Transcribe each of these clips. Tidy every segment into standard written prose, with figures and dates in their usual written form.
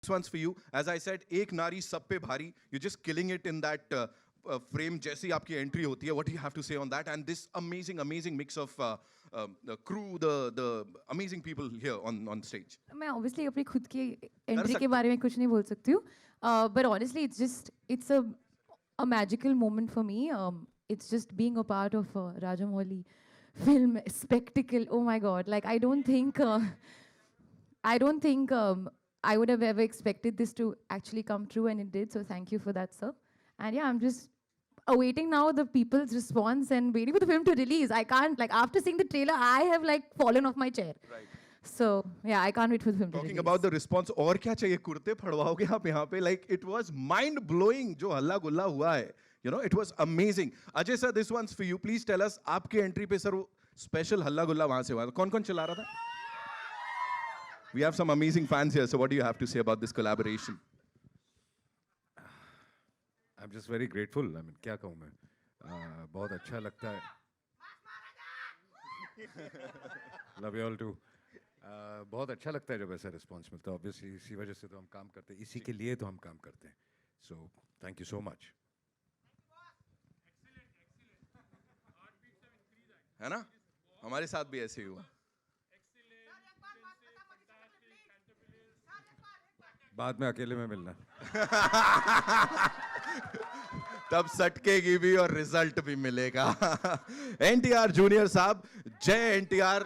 This one's for you. As I said, एक नारी सब पे भारी. You're just killing it in that frame. जैसी आपकी entry होती है. What do you have to say on that? And this amazing mix of the crew, the amazing people here on stage. मैं obviously अपनी खुद की कर entry के सकते बारे में कुछ नहीं बोल सकती हूँ. But honestly, it's a magical moment for me. It's just being a part of Rajamouli film spectacle. Oh my God! Like I don't think I would have ever expected this to actually come true, and it did. So thank you for that, sir. And yeah, I'm just awaiting now the people's response and waiting for the film to release. I can't, like, after seeing the trailer, I have like fallen off my chair. Right. So yeah, I can't wait for the film to Talking release. about the response, और क्या चाहिए कुर्ते फड़वाओगे आप यहाँ पे? Like it was mind blowing जो हल्ला गुल्ला हुआ है. You know, it was amazing. Ajay sir, this one's for you. Please tell us आपके entry पे sir वो special हल्ला गुल्ला वहाँ से हुआ. कौन चला रहा था? We have some amazing fans here. So what do you have to say about this collaboration? I'm just very grateful. I mean, क्या कहूँ मैं? बहुत अच्छा लगता है. Love you all too. बहुत अच्छा लगता है जब ऐसा रिस्पॉन्स मिलता है. Obviously इसी वजह से तो हम काम करते हैं. इसी के लिए तो हम काम करते हैं. So thank you so much. है ना? हमारे साथ भी ऐसे ही हुआ. बाद में अकेले में मिलना. तब सटकेगी भी और रिजल्ट भी मिलेगा. एनटीआर जूनियर साहब, जय NTR.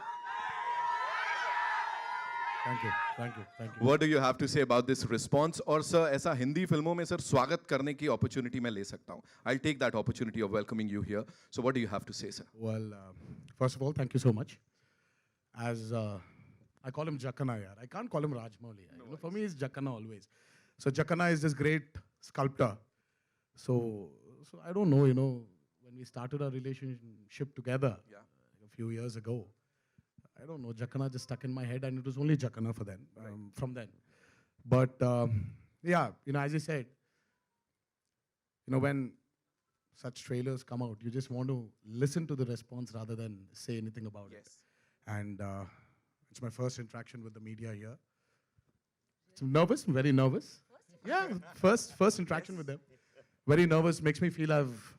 Thank you. What do you have to say about this response? और सर ऐसा हिंदी फिल्मों में सर स्वागत करने की opportunity मैं ले सकता हूँ. I'll take that opportunity of welcoming you here. So what do you have to say, sir? Well, first of all, thank you so much. As I call him Jakana, yaar. I can't call him Rajmouli. You know, for me, it's Jakana always. So Jakana is this great sculptor. So I don't know, you know, when we started our relationship together a few years ago, I don't know, Jakana just stuck in my head, and it was only Jakana for then, from then. But yeah, you know, as I said, you know, when such trailers come out, you just want to listen to the response rather than say anything about it. And it's my first interaction with the media here. So I'm nervous, very nervous. Yeah, first interaction with them. Very nervous, makes me feel I've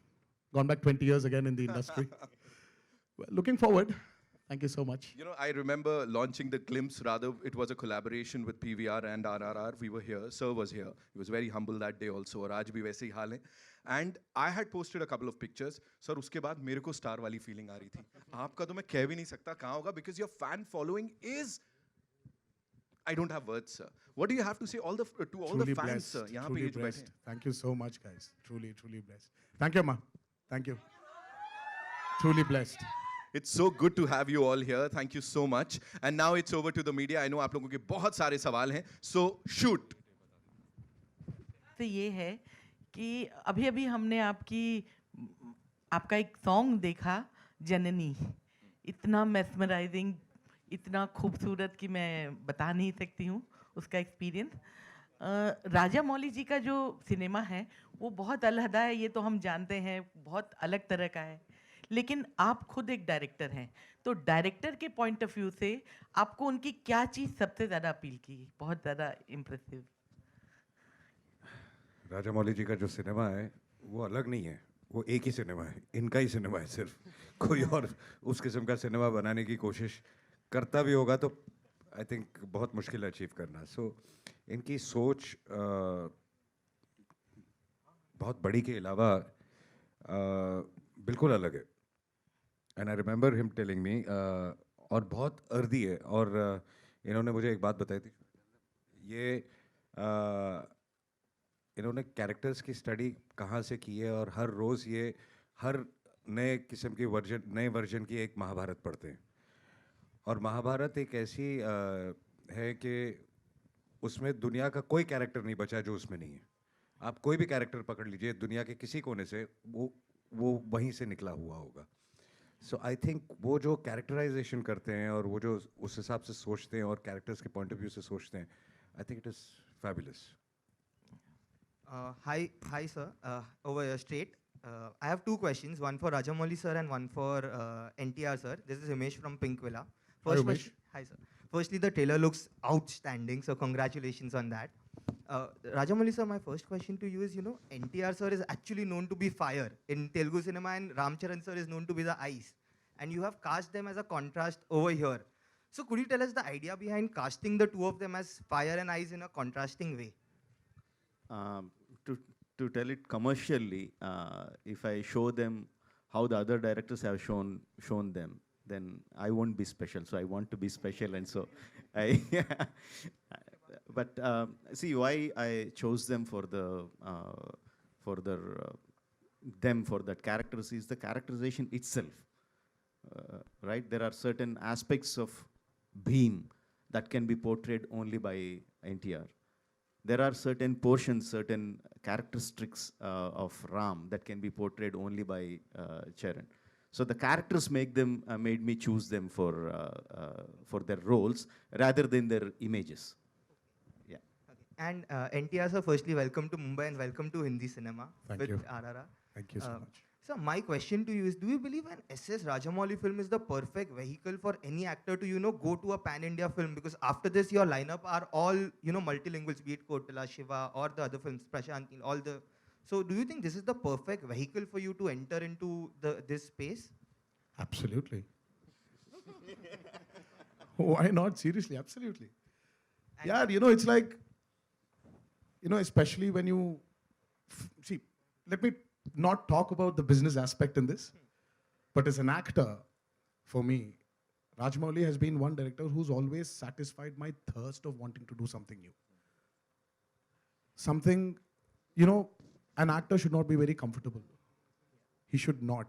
gone back 20 years again in the industry. Well, looking forward. Thank you so much. You know, I remember launching the Glimpse, rather, it was a collaboration with PVR and RRR. We were here, Sir was here. He was very humble that day also, और आज भी वैसे ही हाल है. And I had posted a couple of pictures. Sir, उसके बाद मेरे को star वाली feeling आ रही थी. आपका तो मैं कह भी नहीं सकता कहाँ होगा, because your fan following is, I don't have words, sir. What do you have to say to all Truly the fans, blessed, sir? यहाँ पे truly ये जो बैठे blessed. हैं. Thank you so much, guys. Truly blessed. Thank you, Ma. Thank you. Truly blessed. It's so good to have you all here. Thank you so much. And now it's over to the media. I know आप लोगों के बहुत सारे सवाल हैं. So shoot. तो ये है कि अभी हमने आपका एक सॉन्ग देखा, जननी. इतना मेस्मराइजिंग, इतना खूबसूरत कि मैं बता नहीं सकती हूँ उसका एक्सपीरियंस. राजा मौली जी का जो सिनेमा है वो बहुत अलहदा है, ये तो हम जानते हैं, बहुत अलग तरह का है. लेकिन आप खुद एक डायरेक्टर हैं, तो डायरेक्टर के पॉइंट ऑफ व्यू से आपको उनकी क्या चीज़ सबसे ज़्यादा अपील की, बहुत ज़्यादा इम्प्रेसिव? राजा मौली जी का जो सिनेमा है वो अलग नहीं है, वो एक ही सिनेमा है, इनका ही सिनेमा है. सिर्फ कोई और उस किस्म का सिनेमा बनाने की कोशिश करता भी होगा तो आई थिंक बहुत मुश्किल है अचीव करना. सो इनकी सोच बहुत बड़ी के अलावा बिल्कुल अलग है. And I remember him telling me, और बहुत अर्दी है. और इन्होंने मुझे एक बात बताई थी, ये इन्होंने कैरेक्टर्स की स्टडी कहाँ से की है, और हर रोज़ ये हर नए किस्म की नए वर्जन की एक महाभारत पढ़ते हैं. और महाभारत एक ऐसी है कि उसमें दुनिया का कोई कैरेक्टर नहीं बचा जो उसमें नहीं है. आप कोई भी कैरेक्टर पकड़ लीजिए दुनिया के किसी कोने से, वो वहीं से निकला हुआ होगा. सो आई थिंक वो जो कैरेक्टराइजेशन करते हैं और वो जो उस हिसाब से सोचते हैं और कैरेक्टर्स के पॉइंट ऑफ व्यू से सोचते हैं, I think it is fabulous. Hi, sir. Over here, straight. I have two questions, one for Rajamouli sir and one for NTR sir. This is Himesh from Pink Villa. Hi, Himesh. Hi, sir. Firstly, the trailer looks outstanding, so congratulations on that. Rajamouli sir, my first question to you is, you know, NTR sir is actually known to be fire in Telugu cinema, and Ramcharan sir is known to be the ice. And you have cast them as a contrast over here. So could you tell us the idea behind casting the two of them as fire and ice in a contrasting way? um, to, to tell it commercially, if I show them how the other directors have shown them, then I won't be special. So I want to be special, and so I. But see why I chose them for the for their them for that characters is the characterization itself. Right? There are certain aspects of Bhim that can be portrayed only by NTR. There are certain portions, certain characteristics of Ram that can be portrayed only by Charan. So the characters made me choose them for their roles rather than their images. Yeah. Okay. And NTR sir, firstly, welcome to Mumbai and welcome to Hindi cinema Thank with you. RRR. Thank you so Uh, much. So my question to you is, do you believe an SS Rajamouli film is the perfect vehicle for any actor to, you know, go to a pan-India film? Because after this, your lineup are all, you know, multilinguals, be it Kotala, Shiva, or the other films, Prashant, all the. So do you think this is the perfect vehicle for you to enter into this space? Absolutely. Why not? Seriously, absolutely. And- Yeah, you know, it's like, you know, especially when you see, let me not talk about the business aspect in this, but as an actor, for me, Rajmouli has been one director who's always satisfied my thirst of wanting to do something new. Something, you know, an actor should not be very comfortable. He should not.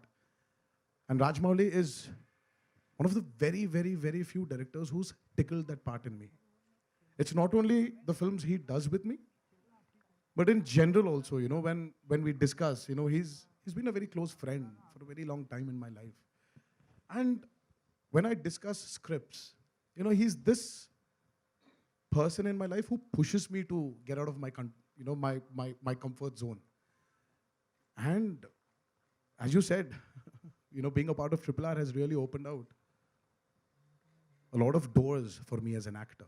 And Rajmouli is one of the very, very, very few directors who's tickled that part in me. It's not only the films he does with me, but in general also, you know, when we discuss, you know, he's been a very close friend for a very long time in my life. And when I discuss scripts, you know, he's this person in my life who pushes me to get out of my, my comfort zone. And as you said, you know, being a part of Triple R has really opened out a lot of doors for me as an actor.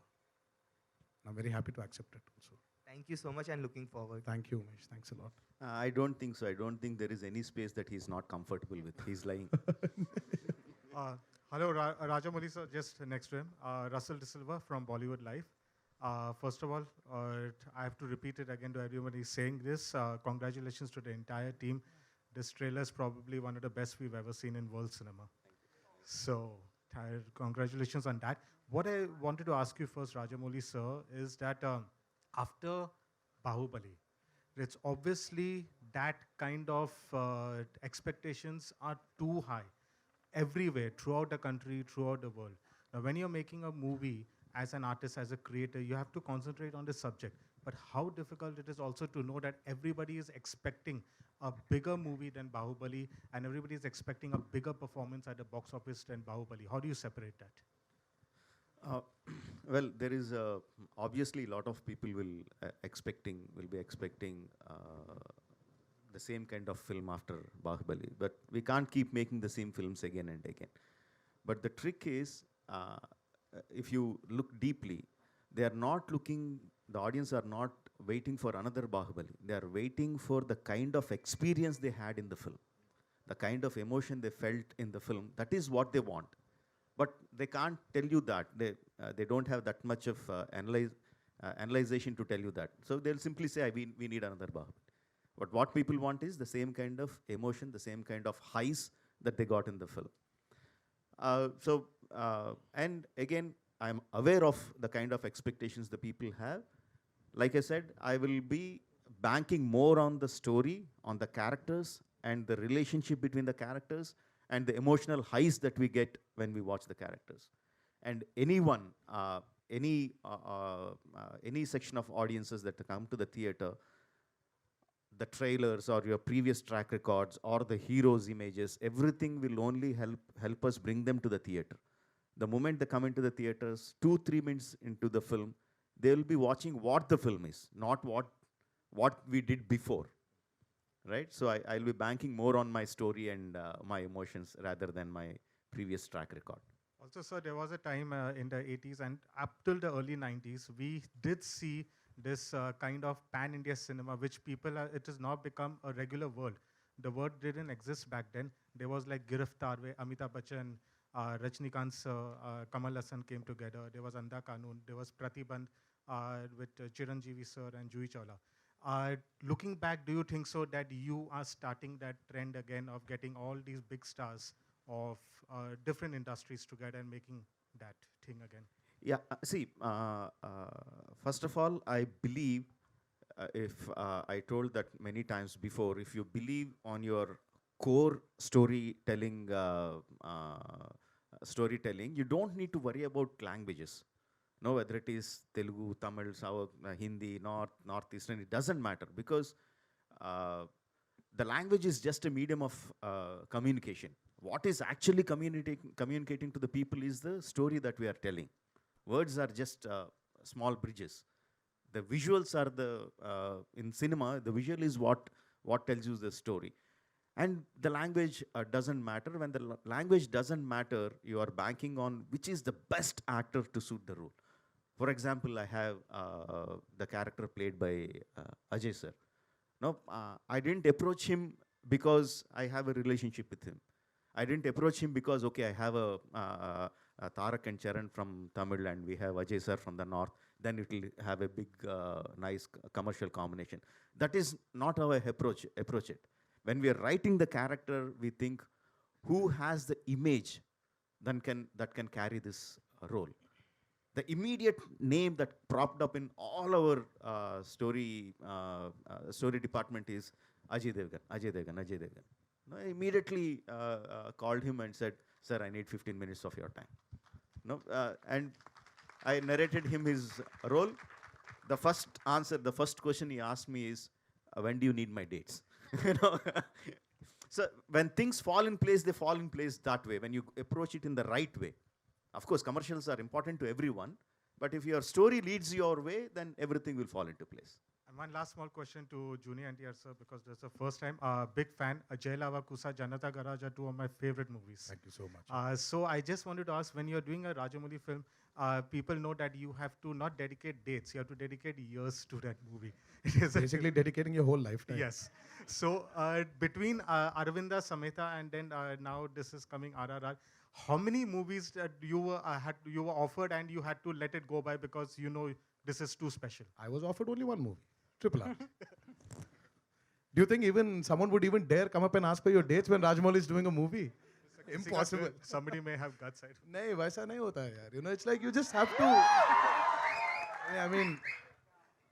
I'm very happy to accept it also. Thank you so much and looking forward. Thank you, Umesh. Thanks a lot. I don't think so. I don't think there is any space that he's not comfortable with. He's lying. Hello, Rajamouli sir, just next to him. Russell De Silva from Bollywood Live. First of all, I have to repeat it again to everyone who's saying this. Congratulations to the entire team. This trailer is probably one of the best we've ever seen in world cinema. So, congratulations on that. What I wanted to ask you first, Rajamouli sir, is that after Bahubali, it's obviously that kind of expectations are too high everywhere, throughout the country, throughout the world. Now, when you're making a movie as an artist, as a creator, you have to concentrate on the subject. But how difficult it is also to know that everybody is expecting a bigger movie than Bahubali, and everybody is expecting a bigger performance at the box office than Bahubali. How do you separate that? Well, there is obviously a lot of people will be expecting the same kind of film after Bahubali, but we can't keep making the same films again and again. But the trick is, if you look deeply, they are not looking. The audience are not waiting for another Bahubali. They are waiting for the kind of experience they had in the film, the kind of emotion they felt in the film. That is what they want. But they can't tell you that. They don't have that much of analyzation to tell you that. So they'll simply say, we need another Bahubali. But what people want is the same kind of emotion, the same kind of highs that they got in the film. And again, I'm aware of the kind of expectations the people have. Like I said, I will be banking more on the story, on the characters, and the relationship between the characters, and the emotional highs that we get when we watch the characters. And anyone, any section of audiences that come to the theater, the trailers or your previous track records or the heroes' images, everything will only help us bring them to the theater. The moment they come into the theaters, 2-3 minutes into the film, they will be watching what the film is, not what we did before. Right? So I'll be banking more on my story and my emotions rather than my previous track record. Also, sir, there was a time in the 80s and up till the early 90s, we did see this kind of pan-India cinema, which it has now become a regular word. The word didn't exist back then. There was like Giriftar, where Amitabh Bachchan, Rajnikant sir, Kamal Hassan came together. There was Anda Kanun. There was Pratibandh with Chiranjeevi sir and Juhi Chawla. Looking back, do you think so that you are starting that trend again of getting all these big stars of different industries together and making that thing again? Yeah, see, first of all, I believe, if I told that many times before, if you believe on your core storytelling, you don't need to worry about languages. No, whether it is Telugu, Tamil, South, Hindi, Northeastern, it doesn't matter, because the language is just a medium of communication. What is actually communicating to the people is the story that we are telling. Words are just small bridges. The visuals are in cinema, the visual is what tells you the story. And the language doesn't matter. When the language doesn't matter, you are banking on which is the best actor to suit the role. For example, I have the character played by Ajay sir. No, I didn't approach him because I have a relationship with him. I didn't approach him because, okay, I have a Tarak and Charan from Tamil and we have Ajay sir from the north, then it will have a big, nice commercial combination. That is not how I approach it. When we are writing the character, we think, who has the image that can carry this role? The immediate name that propped up in all our story department is Ajay Devgan. No, I immediately called him and said, sir, I need 15 minutes of your time. No, and I narrated him his role. The first question he asked me is, when do you need my dates? You know? So when things fall in place, they fall in place that way, when you approach it in the right way. Of course, commercials are important to everyone, but if your story leads your way, then everything will fall into place. And one last small question to Juni and TR sir, because this is the first time. Big fan. Jai Lava Kusa, Janata Garage are two of my favorite movies. Thank you so much. So I just wanted to ask, when you're doing a Rajamouli film, people know that you have to not dedicate dates, you have to dedicate years to that movie. It is Basically dedicating your whole lifetime. Yes. So between Aravinda Sameta and then now this is coming RRR, how many movies that you were offered and you had to let it go by because you know this is too special? I was offered only one movie, Triple R. Do you think even someone would even dare come up and ask for your dates when Rajamouli is doing a movie? Impossible. Somebody may have guts. नहीं वैसा नहीं होता है यार. You know, it's like you just have to. I mean,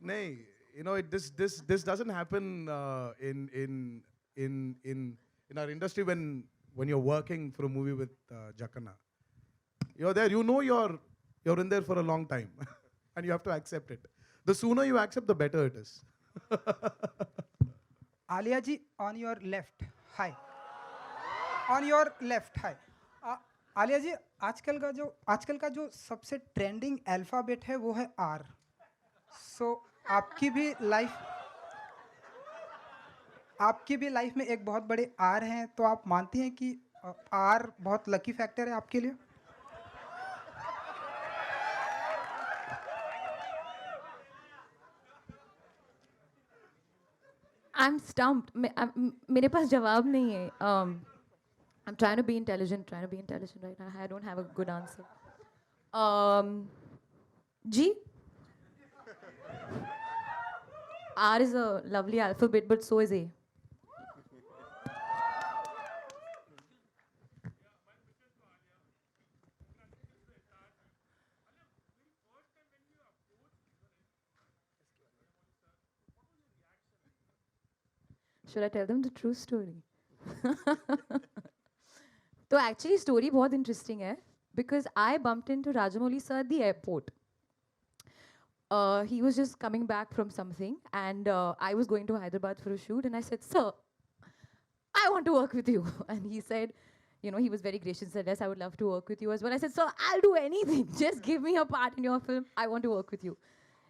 नहीं. You know, this doesn't happen in our industry when you're working for a movie with Jackana. You're there. You know you're in there for a long time, and you have to accept it. The sooner you accept, the better it is. Alia ji, on your left. Hi. On your left. Hi. Alia जी, आजकल का जो सबसे trending alphabet है वो है R. So आपकी भी life में एक बहुत बड़े R हैं, तो आप मानती हैं कि R बहुत लकी फैक्टर है आपके लिए? I'm stumped. मेरे पास जवाब नहीं है. I'm trying to be intelligent right now. I don't have a good answer. G. R is a lovely alphabet, but so is A. Should I tell them the true story? So actually story बहुत interesting है, because I bumped into Rajamouli sir at the airport. He was just coming back from something, and I was going to Hyderabad for a shoot, and I said, sir, I want to work with you. And he said, you know, he was very gracious and said, yes, I would love to work with you as well. I said, sir, I'll do anything. Just give me a part in your film. I want to work with you.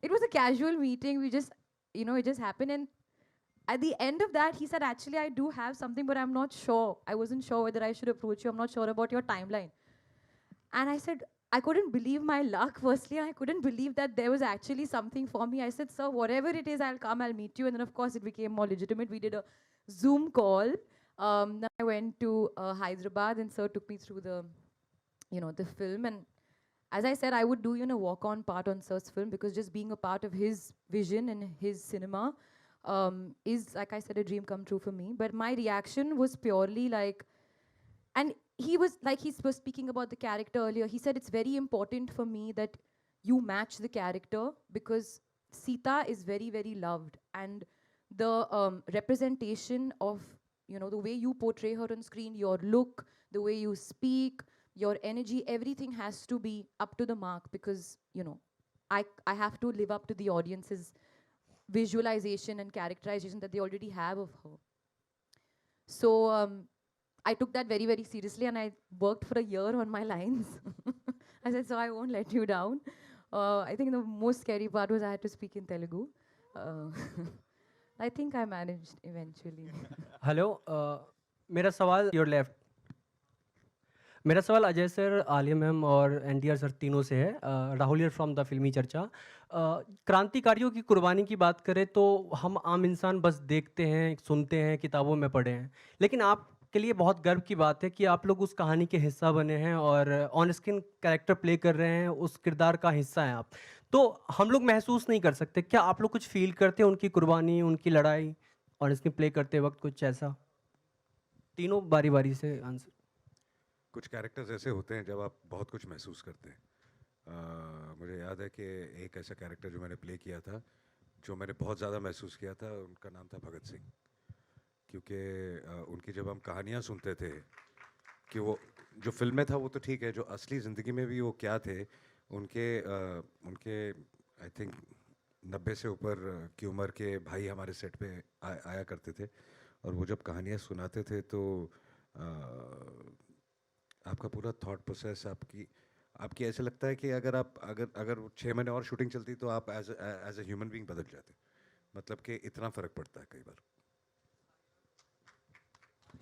It was a casual meeting. We just, you know, it just happened. And at the end of that, he said, actually, I do have something, but I'm not sure. I wasn't sure whether I should approach you. I'm not sure about your timeline. And I said, I couldn't believe my luck, firstly. I couldn't believe that there was actually something for me. I said, sir, whatever it is, I'll come, I'll meet you. And then, of course, it became more legitimate. We did a Zoom call. Then I went to Hyderabad, and sir took me through the, the film. And as I said, I would do, walk-on part on sir's film, because just being a part of his vision and his cinema is, like I said, a dream come true for me. But my reaction was purely like, and he was speaking about the character earlier. He said it's very important for me that you match the character, because Sita is very, very loved, and the representation of, the way you portray her on screen, your look, the way you speak, your energy, everything has to be up to the mark, because I have to live up to the audience's visualization and characterization that they already have of her. So I took that very, very seriously, and I worked for a year on my lines. I said, so I won't let you down. I think the most scary part was I had to speak in Telugu. I think I managed eventually. Hello मेरा सवाल your left मेरा सवाल Ajay sir, Alia ma'am और NTR sir तीनों से है। Rahul here from the फिल्मी चर्चा। क्रांतिकारियों की कुर्बानी की बात करें तो हम आम इंसान बस देखते हैं, सुनते हैं, किताबों में पढ़े हैं, लेकिन आपके लिए बहुत गर्व की बात है कि आप लोग उस कहानी के हिस्सा बने हैं और ऑन स्क्रीन कैरेक्टर प्ले कर रहे हैं, उस किरदार का हिस्सा हैं आप। तो हम लोग महसूस नहीं कर सकते, क्या आप लोग कुछ फील करते हैं उनकी कुर्बानी, उनकी लड़ाई ऑन स्क्रीन प्ले करते वक्त, कुछ ऐसा? तीनों बारी बारी से आंसर। कुछ कैरेक्टर्स ऐसे होते हैं जब आप बहुत कुछ महसूस करते हैं। मुझे याद है कि एक ऐसा कैरेक्टर जो मैंने प्ले किया था, जो मैंने बहुत ज़्यादा महसूस किया था, उनका नाम था भगत सिंह। क्योंकि उनकी जब हम कहानियाँ सुनते थे कि वो जो फिल्म में था वो तो ठीक है, जो असली ज़िंदगी में भी वो क्या थे, उनके आई थिंक 90 से ऊपर की उम्र के भाई हमारे सेट पे आया करते थे, और वो जब कहानियाँ सुनाते थे तो आपका पूरा थॉट प्रोसेस, आपकी ऐसे लगता है कि अगर 6 महीने और शूटिंग चलती तो आप एज ए ह्यूमन बीइंग बदल जाते। मतलब कि इतना फ़र्क पड़ता है कई बार।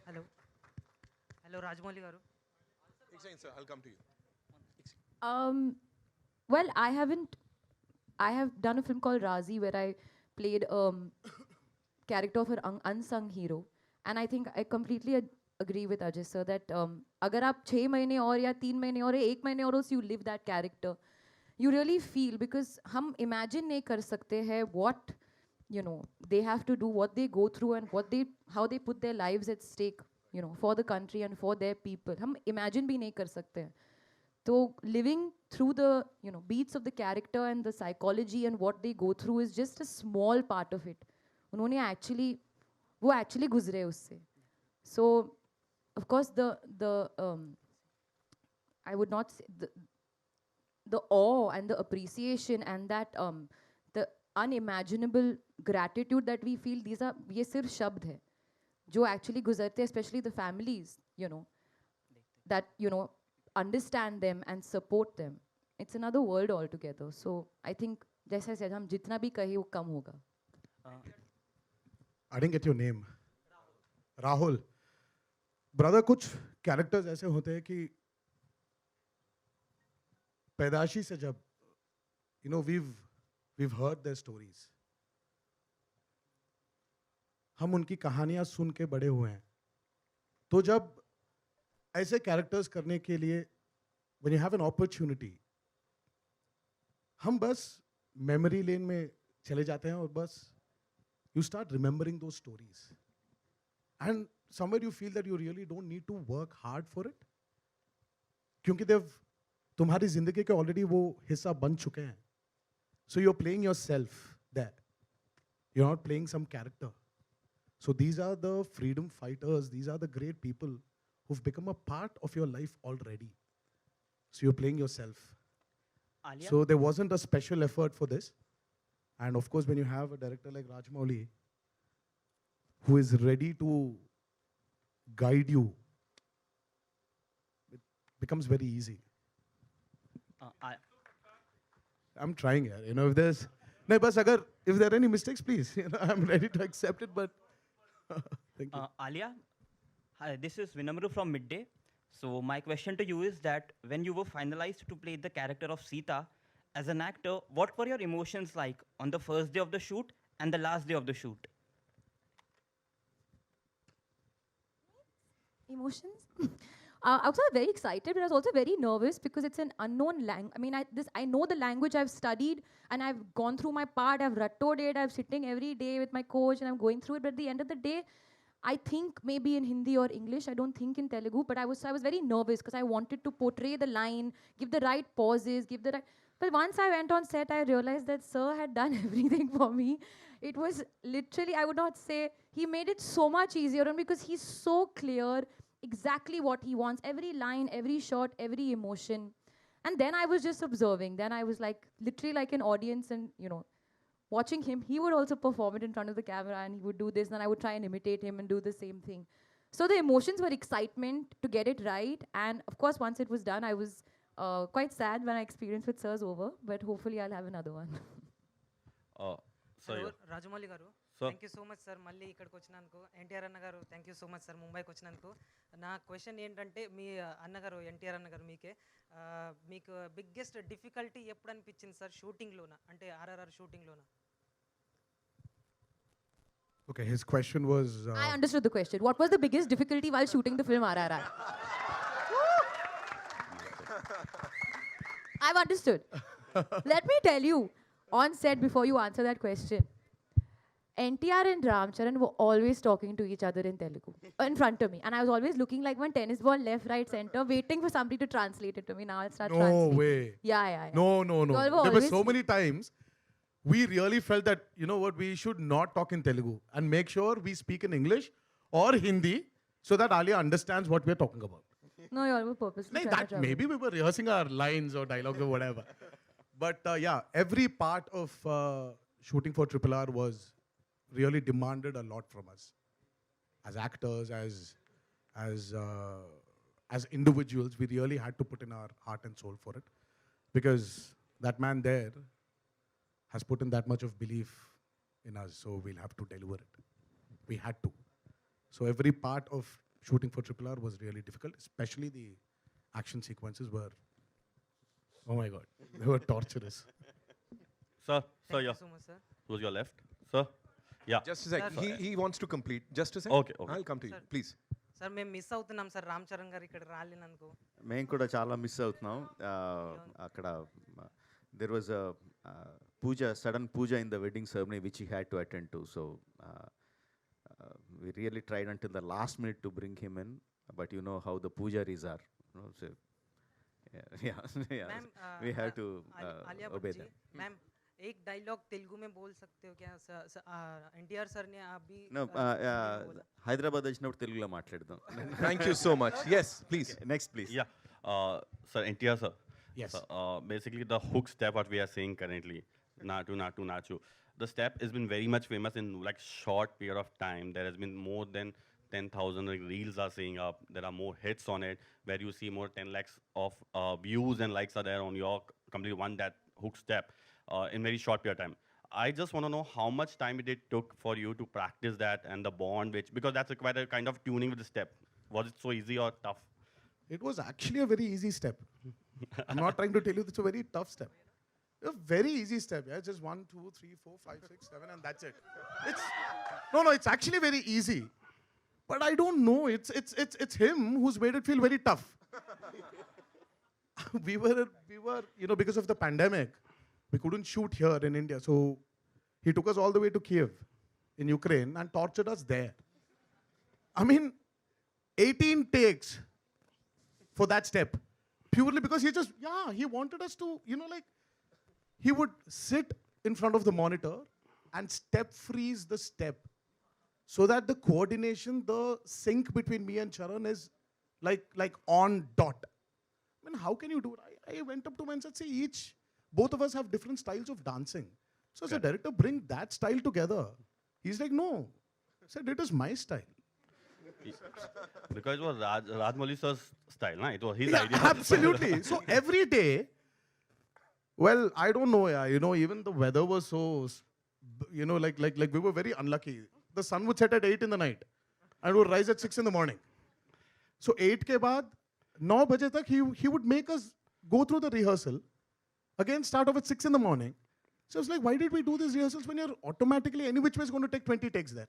हेलो राजमौली गारू। एक second sir, I'll come to you. Well, I have done a film called Razi, where I played character of an unsung hero, and I think I completely agree with Ajay sir that अगर आप 6 महीने और या 3 महीने और 1 महीने और you live that character, you really feel, because हम imagine नहीं कर सकते हैं what they have to do, what they go through, and how they put their lives at stake, for the country and for their people. हम imagine भी नहीं कर सकते हैं। तो living through the beats of the character and the psychology and what they go through is just a small part of it. उन्होंने वो actually गुजरे उससे। So of course I would not say the awe and the appreciation and that the unimaginable gratitude that we feel, ये सिर्फ शब्द है जो actually गुजरते, especially the families that understand them and support them. It's another world altogether. So I think, जैसे I said, हम जितना भी कहें वो कम होगा। I didn't get your name. Rahul. Brother, कुछ कैरेक्टर्स ऐसे होते हैं कि पैदाशी से जब we've heard their stories, हम उनकी कहानियां सुन के बड़े हुए हैं, तो जब ऐसे कैरेक्टर्स करने के लिए when you have an opportunity, हम बस मेमोरी लेन में चले जाते हैं और बस you start remembering those stories, and somewhere you feel that you really don't need to work hard for it, क्योंकि तुम्हारी जिंदगी के ऑलरेडी वो हिस्सा बन चुके हैं. So you're playing yourself there. You're not playing some character. So these are the freedom fighters. These are the great people who've become a part of your life already. So you're playing yourself. Alia? So there wasn't a special effort for this. And of course, when you have a director like Rajamouli, who is ready to guide you, it becomes very easy. I'm trying here. If there's no, if there are any mistakes, please. I'm ready to accept it. But thank you. Alia, hi. This is Vinamru from Midday. So my question to you is that when you were finalized to play the character of Sita, as an actor, what were your emotions like on the first day of the shoot and the last day of the shoot? Emotions? I was very excited, but I was also very nervous because it's an unknown language. I mean, I know the language, I've studied, and I've gone through my part, I've rattoed it, I'm sitting every day with my coach, and I'm going through it. But at the end of the day, I think maybe in Hindi or English, I don't think in Telugu, but I was very nervous because I wanted to portray the line, give the right pauses, give the right. But once I went on set, I realized that Sir had done everything for me. It was literally, I would not say, he made it so much easier on me because he's so clear exactly what he wants, every line, every shot, every emotion. And then I was just observing. Then I was like, literally like an audience and, watching him. He would also perform it in front of the camera and he would do this, and I would try and imitate him and do the same thing. So the emotions were excitement to get it right. And of course, once it was done, I was quite sad when I experienced with Sir's over, but hopefully I'll have another one. So Rajamouli గారు Sir. Thank you so much sir మళ్ళీ ఇక్కడికి వచ్చినందుకు ఎన్టీఆర్ అన్న గారు thank you so much sir ముంబైకి వచ్చినందుకు నా question ఏంటంటే మీ అన్నగారు ఎన్టీఆర్ అన్న గారు మీకే మీకు బిగ్గెస్ట్ డిఫికల్టీ ఎప్పుడు అనిపించింది సార్ షూటింగ్లోన అంటే RRR షూటింగ్లోన Okay, his question was. I understood the question. What was the biggest difficulty while shooting the film RRR? I've understood. Let me tell you, on set before you answer that question, NTR and Ramcharan were always talking to each other in Telugu in front of me. And I was always looking like one tennis ball, left, right, center, waiting for somebody to translate it to me. Now I'll start No translating. way. Yeah. No. You all were There were always so many times we really felt that, you know what, we should not talk in Telugu and make sure we speak in English or Hindi so that Alia understands what we're talking about. No, you all were purposely Like trying to that, trouble. maybe we were rehearsing our lines or dialogues or whatever. But yeah, every part of shooting for Triple R was really demanded a lot from us. As actors, as individuals, we really had to put in our heart and soul for it. Because that man there has put in that much of belief in us, so we'll have to deliver it. We had to. So every part of shooting for Triple R was really difficult, especially the action sequences were, oh my God, they were torturous. Sir, thank you yeah. So much sir Who's your left? Sir? Yeah. Just a sec. Sir. He wants to complete. Just a sec. Okay. I'll come to you. Sir. Please. Sir మేము miss అవుతున్నాం sir Ram Charan garu ఇక్కడ రాలేనందుకు మేము కూడా చాలా miss అవుతున్నాం అక్కడ there was puja sudden puja in the wedding ceremony which he had to attend to so we really tried until the last minute to bring him in, but you know how the pujaris are, you know, so yeah. Ma'am We have to Alia obey Bhatt ji them. Ma'am एक dialogue Telugu में बोल सकते हो क्या NTR sir ने अभी No, Telugu में बोला। హైదరాబాద్ వచ్చినప్పుడు తెలుగులో మాట్లాడదాం. Thank you so much. Yes, please. Next, please. Yeah. Sir, NTR, sir. Yes. So, basically, the hook step, what we are saying currently, Natu, Natu, Nachu. The step has been very much famous in like short period of time. There has been more than 10,000 like, reels are saying up. There are more hits on it where you see more 10 lakhs of views and likes are there on your completely one that hook step in very short period of time. I just want to know how much time it took for you to practice that and the bond, which because that's quite a kind of tuning with the step. Was it so easy or tough? It was actually a very easy step. I'm not trying to tell you it's a very tough step. A very easy step, yeah. Just 1, 2, 3, 4, 5, 6, 7, and that's it. It's it's actually very easy. But I don't know. It's him who's made it feel very tough. we were, because of the pandemic, we couldn't shoot here in India. So he took us all the way to Kiev in Ukraine and tortured us there. I mean, 18 takes for that step. Purely because he wanted us to, he would sit in front of the monitor and step freeze the step so that the coordination, the sync between me and Charan is like on dot. I mean, how can you do it? I went up to him and said, see, both of us have different styles of dancing. So as a director, bring that style together. He's like, no. I said, it is my style. Because it was Rajmouli sir's style, na? It was his Yeah, idea. absolutely. So every day, well, I don't know, yeah, even the weather was so, like we were very unlucky. The sun would set at 8 in the night and would rise at 6 in the morning. So 8 ke baad, 9 baje tak he would make us go through the rehearsal. Again, start off at 6 in the morning. So I was like, why did we do these rehearsals when you're automatically any which way is going to take 20 takes there?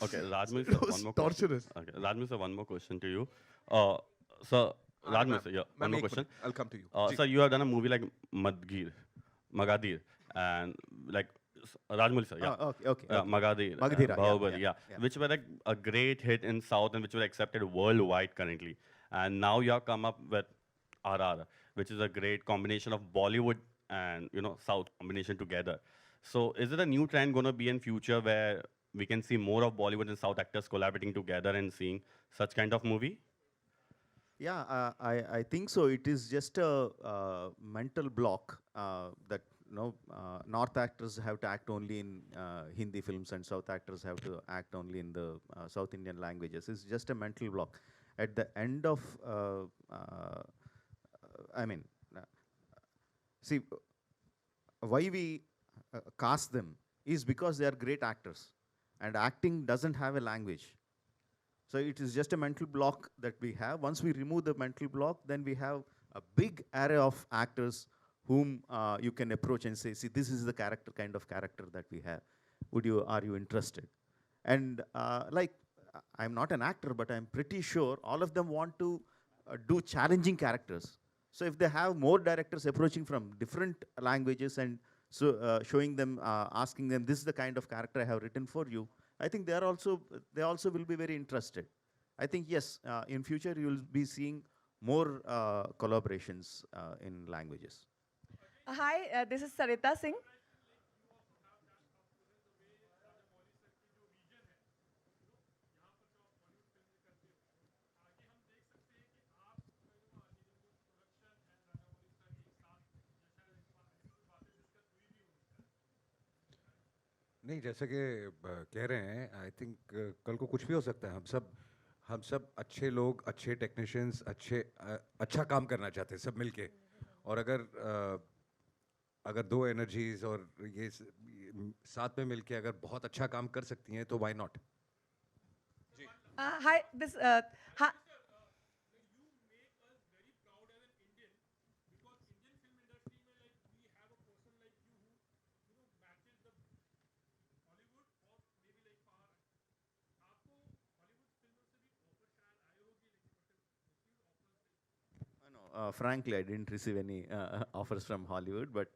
Okay, Rajmul It sir, was one more torturous. question. Okay, Rajmul sir, one more question to you. Sir, Rajmul sir, yeah, one more question. I'll come to you. Ji. Sir, you have done a movie like Magadir, and like Rajmul sir, yeah. Okay. Magadir, Magadhira, Bahubali, yeah. which were like a great hit in South and which were accepted worldwide currently. And now you have come up with RR, which is a great combination of Bollywood and South combination together. So is it a new trend going to be in future where we can see more of Bollywood and South actors collaborating together and seeing such kind of movie? Yeah, I think so. It is just a mental block that North actors have to act only in Hindi films and South actors have to act only in the South Indian languages. It's just a mental block. At the end of, see, why we cast them is because they are great actors, and acting doesn't have a language. So it is just a mental block that we have. Once we remove the mental block, then we have a big array of actors whom you can approach and say, see, this is the kind of character that we have. Are you interested? And I'm not an actor, but I'm pretty sure all of them want to do challenging characters. So if they have more directors approaching from different languages and so showing them, asking them, this is the kind of character I have written for you, I think they also will be very interested. I think, yes, in future you will be seeing more collaborations in languages. Hi, this is Sarita Singh. नहीं, जैसे कि कह रहे हैं, I think कल को कुछ भी हो सकता है. हम सब अच्छे लोग, अच्छे टेक्नीशियंस, अच्छा काम करना चाहते हैं सब मिलके. और अगर दो एनर्जीज और ये साथ में मिलके अगर बहुत अच्छा काम कर सकती हैं तो why not. Hi, this hi. Frankly, I didn't receive any offers from Hollywood, but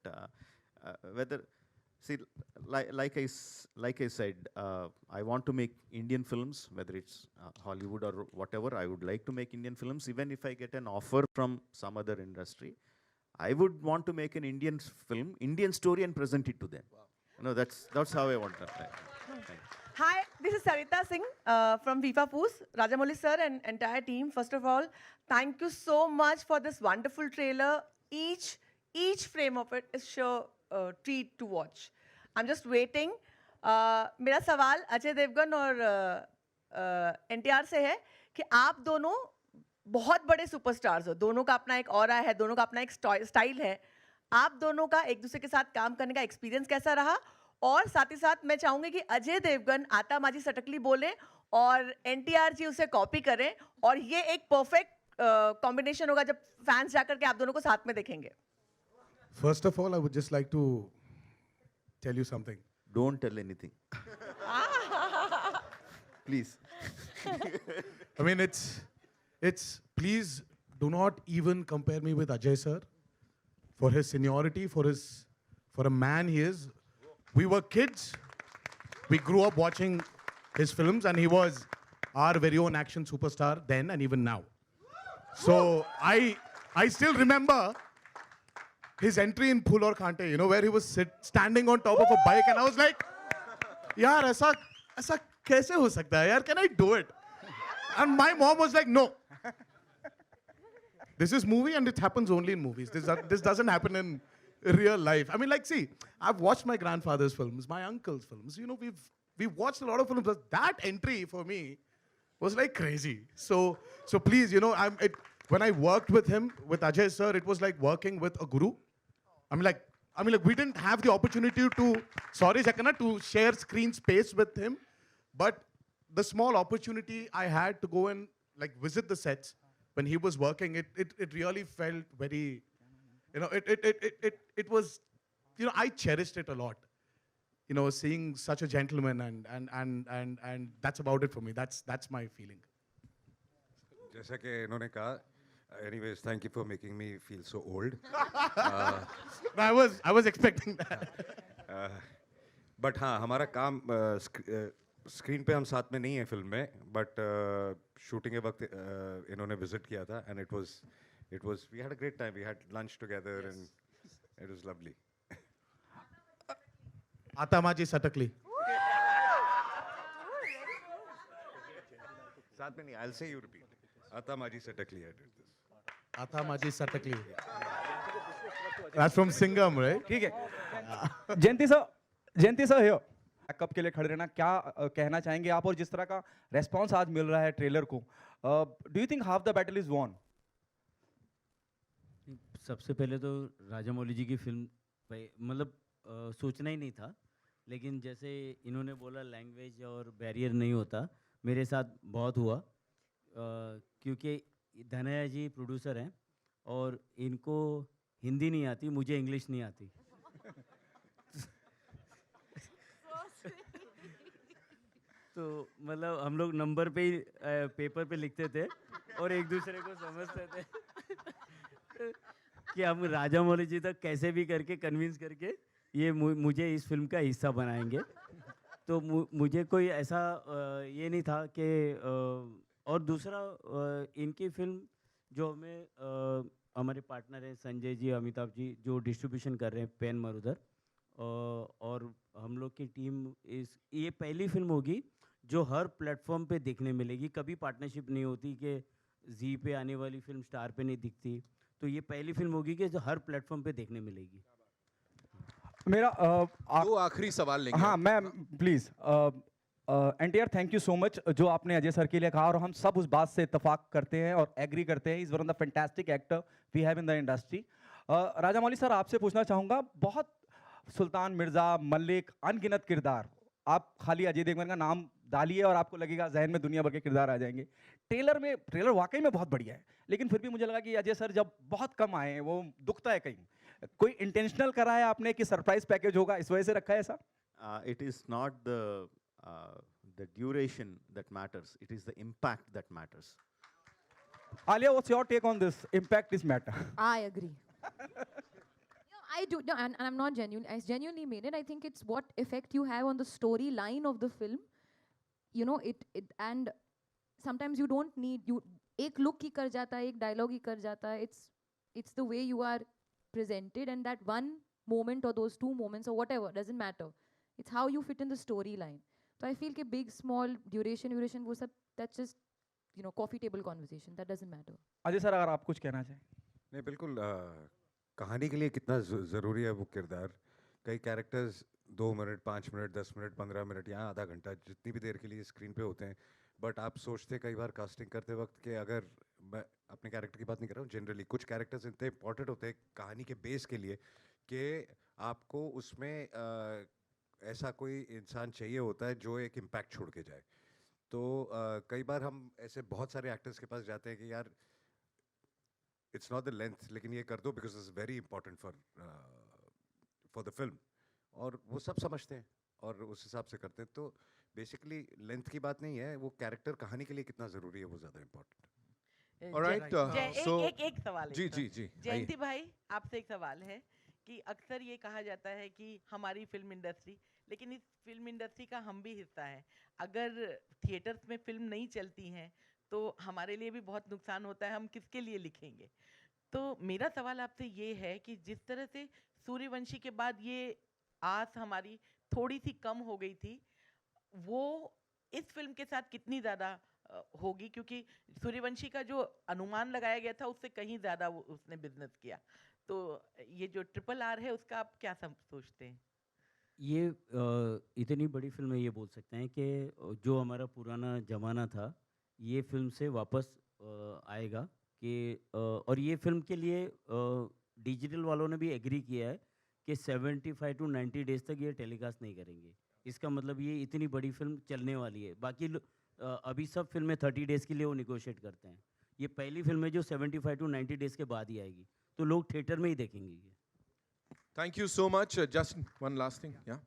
whether, see, like I said, I want to make Indian films, whether it's Hollywood or whatever. I would like to make Indian films, even if I get an offer from some other industry. I would want to make an Indian film, Indian story, and present it to them. Wow. That's how I want to. Hi, this is Sarita Singh from FIFA Foos, Rajamouli sir and entire team. First of all, thank you so much for this wonderful trailer. Each frame of it is sure treat to watch. I'm just waiting. मेरा सवाल अजय देवगन और NTR से है कि आप दोनों बहुत बड़े सुपरस्टार्स हो. दोनों का अपना एक ऑरा है, दोनों का अपना एक स्टाइल है. आप दोनों का एक दूसरे के साथ काम करने का एक्सपीरियंस कैसा रहा? और साथ ही साथ मैं चाहूंगी कि अजय देवगन आता माजी सटकली बोले और NTR जी उसे कॉपी करें और ये एक परफेक्ट कॉम्बिनेशन होगा जब फैंस जाकर के आप दोनों को साथ में देखेंगे. First of all, I would just like to tell you something. Don't tell anything. Please. I mean, it's please do not even compare me with Ajay sir for his seniority, for a man he is. We were kids. We grew up watching his films, and he was our very own action superstar then and even now. So I still remember his entry in Phul Aur Khante, where he was standing on top of a bike, and I was like, yaar, aisa kaise ho sakta hai, yaar? Can I do it? And my mom was like, no. This is movie, and it happens only in movies. This doesn't happen in real life. I mean, see, I've watched my grandfather's films, my uncle's films. We've watched a lot of films, but that entry for me was like crazy. So please, when I worked with him, with Ajay sir, it was like working with a guru. I mean, we didn't have the opportunity to share screen space with him, but the small opportunity I had to go and like visit the sets when he was working, it really felt very, it was, I cherished it a lot. Seeing such a gentleman and that's about it for me. That's my feeling. जैसा कि इन्होंने कहा, anyways, thank you for making me feel so old. No, I was expecting that. But हाँ, हमारा काम screen पे हम साथ में नहीं है फिल्म में, बट शूटिंग के वक्त इन्होंने विजिट किया था, and it was we had a great time, we had lunch together and it was lovely. आता माझी सटकली. साथ में नहीं, I'll say you repeat. आता माझी सटकली, I did this. आता माझी सटकली. That's from Singham, right? ठीक है. जयंती सर हियर. बैकअप के लिए खड़े रहना, क्या कहना चाहेंगे आप, और जिस तरह का रेस्पॉन्स आज मिल रहा है ट्रेलर को, do you think half the battle is won? सबसे पहले तो राजामौली जी की फिल्म मतलब सोचना ही नहीं था, लेकिन जैसे इन्होंने बोला लैंग्वेज और बैरियर नहीं होता, मेरे साथ बहुत हुआ, क्योंकि धनया जी प्रोड्यूसर हैं और इनको हिंदी नहीं आती, मुझे इंग्लिश नहीं आती. तो मतलब हम लोग नंबर पे ही पेपर पे लिखते थे और एक दूसरे को समझते थे कि हम राजामौली जी तक कैसे भी करके कन्विंस करके ये मुझे इस फिल्म का हिस्सा बनाएंगे. तो मुझे कोई ऐसा ये नहीं था कि और दूसरा इनकी फिल्म जो हमें हमारे पार्टनर हैं संजय जी, अमिताभ जी, जो डिस्ट्रीब्यूशन कर रहे हैं पेन मरुदर, और हम लोग की टीम ये पहली फिल्म होगी जो हर प्लेटफॉर्म पे देखने मिलेगी. कभी पार्टनरशिप नहीं होती कि जी पे आने वाली फिल्म स्टार पे नहीं दिखती, तो ये पहली फिल्म होगी कि जो हर प्लेटफॉर्म पे देखने मिलेगी. मेरा दो आखिरी सवाल लेंगे. हाँ, मैं please NTR, thank you so much जो आपने अजय सर के लिए कहा, और हम सब उस बात से इत्तेफाक करते हैं और एग्री करते हैं. Is one of the fantastic actor we have in the industry. Rajamouli sir, आपसे पूछना चाहूँगा, बहुत सुल्तान मिर्ज़ा, मलिक, अनगिनत किरदार, आप खाली अजय देवगन का नाम डालिए और आपको लगेगा जहन में दुनिया भर के किरदार आ जाएंगे. ट्रेलर वाकई में बहुत बढ़िया है, लेकिन फिर भी मुझे लगा कि अजय सर जब बहुत कम आए हैं, वो दुखता है कहीं. कोई इंटेंशनल करा है आपने कि सरप्राइज पैकेज होगा, इस वजह से रखा है ऐसा? It is not the duration that matters, it is the impact that matters. Alia, what's your take on this? Impact is matter. I agree. I do, no, and I'm not genuine. I genuinely mean it. I think it's what effect you have on the storyline of the film. And sometimes you don't need, एक look ही कर जाता है, एक dialogue ही कर जाता है. It's the way you are presented, and that one moment or those two moments or whatever, doesn't matter. It's how you fit in the storyline. So I feel कि big, small, duration, वो सब, that's just, coffee table conversation. That doesn't matter. Ajay sir, अगर आप कुछ कहना चाहें. नहीं, बिल्कुल. कहानी के लिए कितना ज़रूरी है वो किरदार. कई characters 2 minute, 5 minute, 10 minute, 15 minute, यहाँ आधा घंटा, जितनी भी देर के लिए स्क्रीन पे होते हैं. बट आप सोचते कई बार कास्टिंग करते वक्त कि अगर मैं अपने कैरेक्टर की बात नहीं कर रहा हूँ, जनरली कुछ कैरेक्टर्स इतने इंपॉर्टेंट होते हैं कहानी के बेस के लिए कि आपको उसमें ऐसा कोई इंसान चाहिए होता है जो एक इम्पैक्ट छोड़ के जाए. तो कई बार हम ऐसे बहुत सारे एक्टर्स के पास जाते हैं कि यार इट्स नॉट द लेंथ, लेकिन ये कर दो because it's very important for the film, और वो सब समझते हैं और उस हिसाब से करते हैं. तो बेसिकली लेंथ की बात नहीं है, वो कैरेक्टर कहानी के लिए कितना ज़रूरी है वो ज़्यादा इम्पोर्टेंट. Alright, एक सवाल है. जी. जयंती भाई, आपसे एक सवाल है कि अक्सर ये कहा जाता है कि हमारी फिल्म इंडस्ट्री, लेकिन इस फिल्म इंडस्ट्री का हम भी हिस्सा हैं. अगर थिएटर्स में फिल्म नहीं चलती हैं तो हमारे लिए भी बहुत नुकसान होता है. हम किसके लिए लिखेंगे? तो मेरा सवाल आपसे ये है कि जिस तरह से सूर्यवंशी के बाद ये आस हमारी थोड़ी सी कम हो गई थी, वो इस फिल्म के साथ कितनी ज़्यादा होगी? क्योंकि सूर्यवंशी का जो अनुमान लगाया गया था उससे कहीं ज़्यादा उसने बिजनेस किया. तो ये जो RRR है उसका आप क्या सोचते हैं? ये इतनी बड़ी फिल्म है, ये बोल सकते हैं कि जो हमारा पुराना ज़माना था ये फिल्म से वापस आएगा कि और ये फिल्म के लिए डिजिटल वालों ने भी एग्री किया है कि 75 to 90 डेज तक ये टेलीकास्ट नहीं करेंगे. इसका मतलब ये इतनी बड़ी फिल्म चलने वाली है. अभी सब फिल्में 30 डेज़ के लिए वो निगोशिएट करते हैं। ये पहली फिल्म है जो 75 टू 90 डेज़ के बाद ही आएगी, तो लोग थिएटर में ही देखेंगे ये। Thank you so much. Just one last thing. Yeah.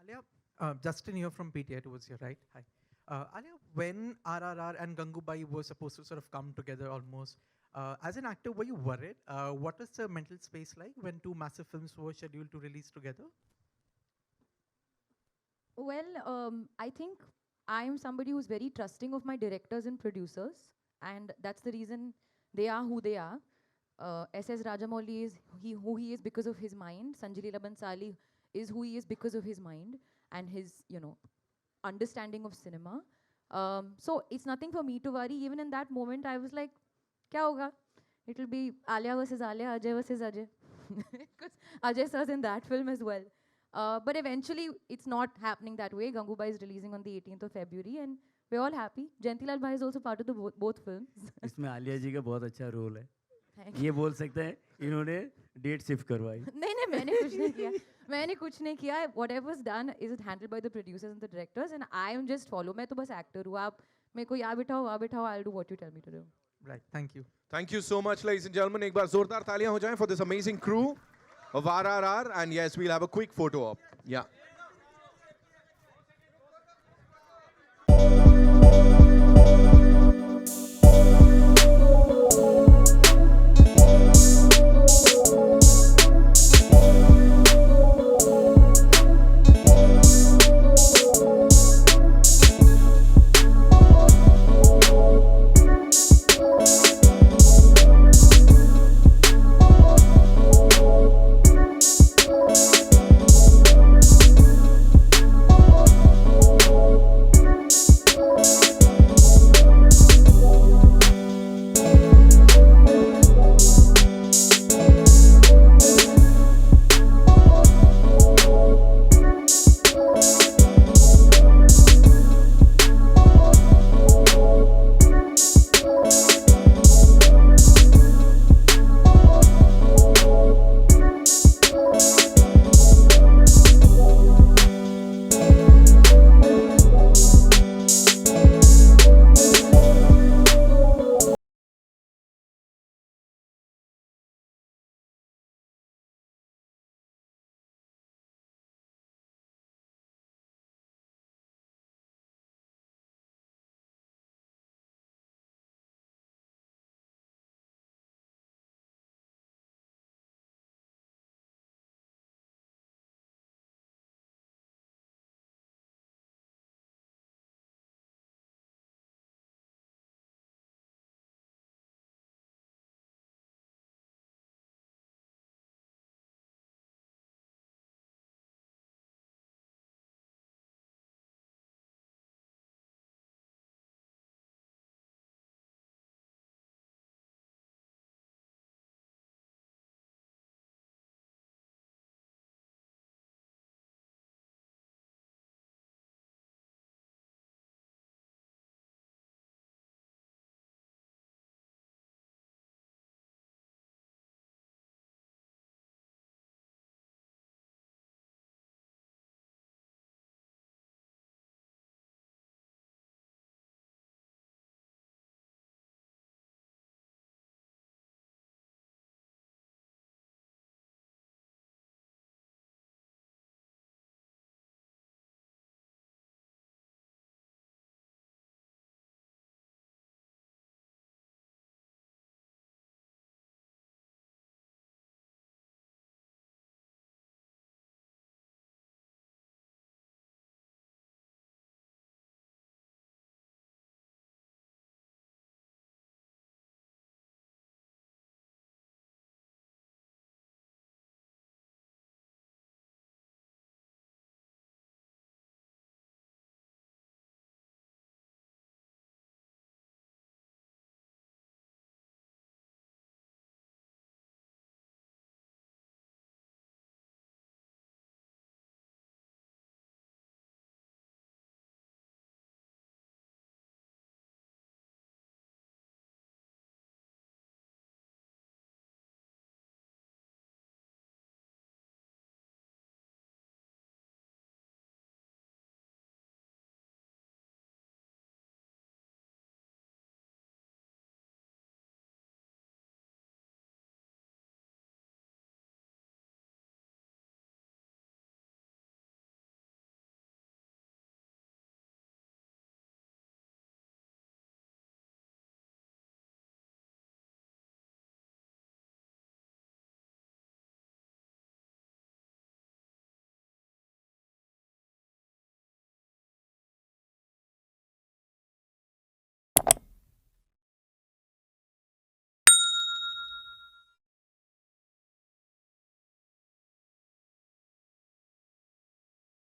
Alia, Justin here from PTI towards you, right? Hi. Alia, when RRR and Gangubai were supposed to sort of come together almost, as an actor, were you worried? What is the mental space like when two massive films were scheduled to release together? Well, I think I'm somebody who's very trusting of my directors and producers, and that's the reason they are who they are. S.S. Rajamouli is who he is because of his mind. Sanjay Leela Bhansali is who he is because of his mind and his, understanding of cinema. So it's nothing for me to worry. Even in that moment, I was like, kya hoga? It'll be Alia versus Alia, Ajay versus Ajay. Because Ajay sir's in that film as well. But eventually, it's not happening that way. Gangubai is releasing on the 18th of February, and we're all happy. Jayantilal Bhai is also part of the both films. इसमें आलिया जी का बहुत अच्छा role है। Thank ये बोल सकते हैं इन्होंने डेट शिफ्ट करवाई। नहीं मैंने कुछ नहीं किया मैंने कुछ नहीं किया whatever's done is handled by the producers and the directors and I am just follow मैं तो बस actor हूँ आप मेरे को यहाँ बिठाओ I'll do what you tell me to do. Right, thank you. Thank you so much, ladies and gentlemen. एक बार जोरदार तालियां हो जाएं for this amazing crew of RRR. And yes, we'll have a quick photo op. Yeah.